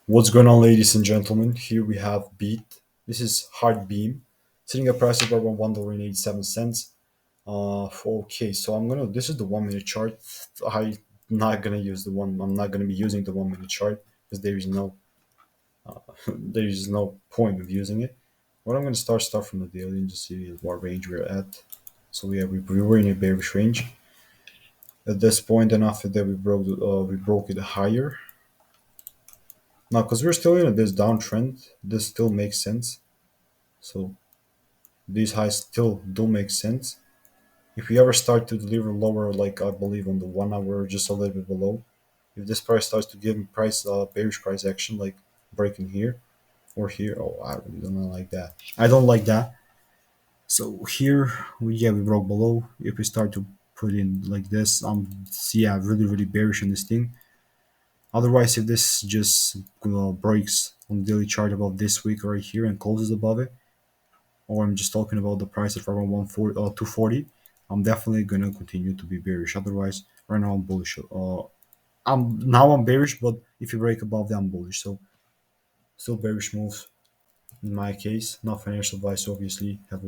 What's going on, ladies and gentlemen? Here we have Beat. This is Heartbeam, sitting at price of around $1.87. Okay, so I'm gonna. This is the 1 minute chart. I'm not gonna use the one. I'm not gonna be using the 1 minute chart because there is no there is no point of using it. What I'm gonna start from the daily and just see what range we're at. So we were in a bearish range at this point, and after that we broke it higher. Now, because we're still in this downtrend, this still makes sense. So these highs still do make sense. If we ever start to deliver lower, like I believe on the 1 hour, or just a little bit below, if this price starts to give price bearish price action, like breaking here or here, oh, I really don't like that. I don't like that. So here, we broke below. If we start to put in like this, yeah, really bearish on this thing. Otherwise, if this just breaks on the daily chart above this week right here and closes above it, or I'm just talking about the price at around 240, I'm definitely gonna continue to be bearish. Otherwise, right now I'm bullish. I'm bearish, but if you break above that, I'm bullish. So still bearish moves in my case. Not financial advice, obviously. Have a